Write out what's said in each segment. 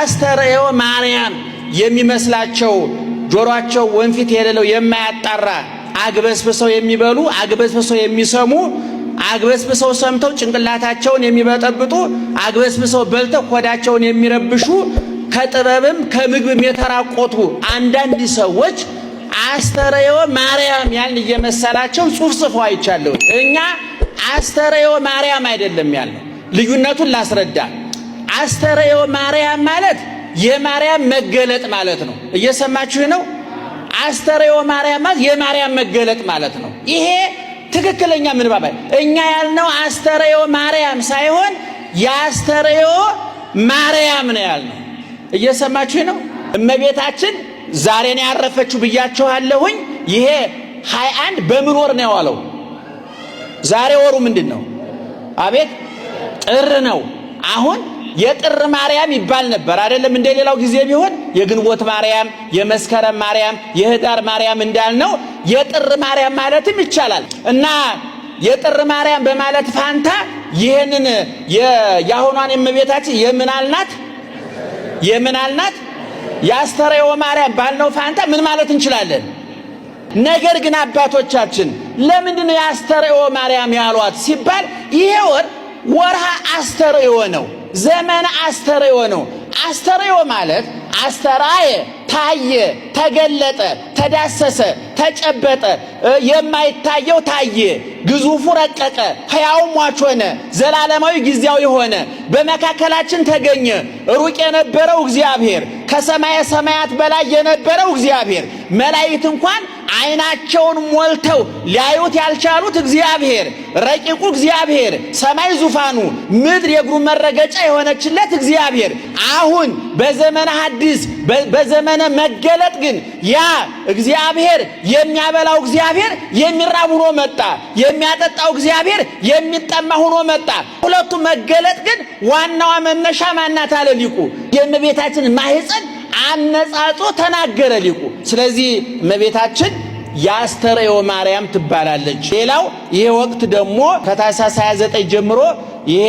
አስተርእዮ ማርያም የሚመስላቸው ጆሮአቸው ወንፊት የሌለው የማያጣራ አግበስብሰው የሚበሉ አግበስብሰው የሚሰሙ አግበስብሰው ሰምተው ጭንቅላታቸውን የሚበጠብጡ አግበስብሰው በልተው ሆዳቸውን የሚረብሹ ከጥበብም ከምግብም የተራቆቱ አንዳንድ ሰዎች አስተርእዮ ማርያም ያን እየመሰላቸው ጽሑፍ ጽፈው አይቻለሁ። እኛ አስተርእዮ ማርያም አይደለም ያልነው። ልዩነቱን ላስረዳ። አስተርእዮ ማርያም ማለት የማርያም መገለጥ ማለት ነው። እየሰማችሁ ነው? አስተርእዮ ማርያም ማለት የማርያም መገለጥ ማለት ነው። ይሄ ትክክለኛ ምንባብ። እኛ ያልነው አስተርእዮ ማርያም ሳይሆን የአስተርእዮ ማርያም ነው ያልነው። እየሰማችሁ ነው? እመቤታችን ዛሬ ነው ያረፈችው ብያችኋለሁኝ። ይሄ 21 በምን ወር ነው የዋለው? ዛሬ ወሩ ምንድነው? አቤት ጥር ነው። አሁን የጥር ማርያም ይባል ነበር አይደለም? እንደሌላው ጊዜ ቢሆን የግንቦት ማርያም፣ የመስከረም ማርያም፣ የህዳር ማርያም እንዳልነው የጥር ማርያም ማለትም ይቻላል። እና የጥር ማርያም በማለት ፋንታ ይሄንን የያሁኗን እመቤታችን የምን አልናት? የአስተርእዮ ማርያም ባልነው ፋንታ ምን ማለት እንችላለን? ነገር ግን አባቶቻችን ለምንድነው የአስተርእዮ ማርያም ያሏት ሲባል ይሄ ወርሃ አስተርእዮ ነው። ዘመነ አስተርእዮ ነው። አስተርእዮ ማለት አስተራየ ታየ፣ ተገለጠ፣ ተዳሰሰ፣ ተጨበጠ፣ የማይታየው ታየ፣ ግዙፉ ረቀቀ፣ ሕያው ሟች ሆነ፣ ዘላለማዊ ጊዜያዊ ሆነ፣ በመካከላችን ተገኘ። ሩቅ የነበረው እግዚአብሔር፣ ከሰማየ ሰማያት በላይ የነበረው እግዚአብሔር፣ መላእክት እንኳን አይናቸውን ሞልተው ሊያዩት ያልቻሉት እግዚአብሔር፣ ረቂቁ እግዚአብሔር፣ ሰማይ ዙፋኑ፣ ምድር የእግሩ መረገጫ የሆነችለት እግዚአብሔር አሁን በዘመነ ሐዲስ በዘመነ መገለጥ ግን ያ እግዚአብሔር የሚያበላው እግዚአብሔር የሚራብ ሆኖ መጣ። የሚያጠጣው እግዚአብሔር የሚጠማ ሆኖ መጣ። ሁለቱ መገለጥ ግን ዋናዋ መነሻ ማናት አለ ሊቁ። የእመቤታችን ማህፀን አነጻጾ ተናገረ ሊቁ። ስለዚህ እመቤታችን የአስተርእዮ ማርያም ትባላለች። ሌላው ይሄ ወቅት ደግሞ ከታኅሳስ 29 ጀምሮ ይሄ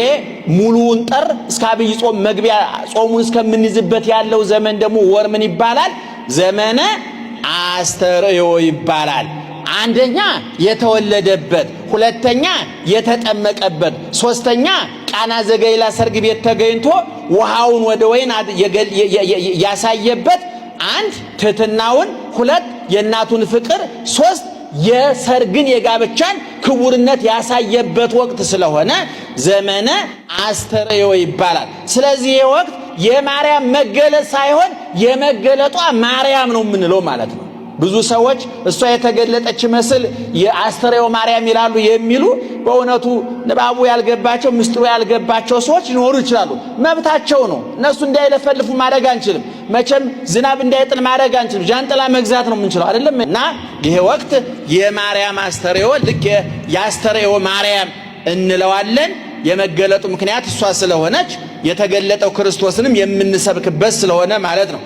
ሙሉውን ጥር እስከ አብይ ጾም መግቢያ ጾሙን እስከምንይዝበት ያለው ዘመን ደግሞ ወር ምን ይባላል? ዘመነ አስተርእዮ ይባላል። አንደኛ የተወለደበት፣ ሁለተኛ የተጠመቀበት፣ ሶስተኛ ቃና ዘገሊላ ሰርግ ቤት ተገኝቶ ውሃውን ወደ ወይን ያሳየበት፣ አንድ ትሕትናውን፣ ሁለት የእናቱን ፍቅር፣ ሶስት የሰርግን የጋብቻን ክቡርነት ያሳየበት ወቅት ስለሆነ ዘመነ አስተርእዮ ይባላል። ስለዚህ ይህ ወቅት የማርያም መገለጥ ሳይሆን የመገለጧ ማርያም ነው የምንለው ማለት ነው። ብዙ ሰዎች እሷ የተገለጠች መስል የአስተርእዮ ማርያም ይላሉ የሚሉ በእውነቱ ንባቡ ያልገባቸው ምስጢሩ ያልገባቸው ሰዎች ሊኖሩ ይችላሉ። መብታቸው ነው። እነሱ እንዳይለፈልፉ ማድረግ አንችልም። መቼም ዝናብ እንዳይጥል ማድረግ አንችልም። ጃንጥላ መግዛት ነው የምንችለው አይደለም? እና ይሄ ወቅት የማርያም አስተርእዮ ልክ የአስተርእዮ ማርያም እንለዋለን። የመገለጡ ምክንያት እሷ ስለሆነች የተገለጠው ክርስቶስንም የምንሰብክበት ስለሆነ ማለት ነው።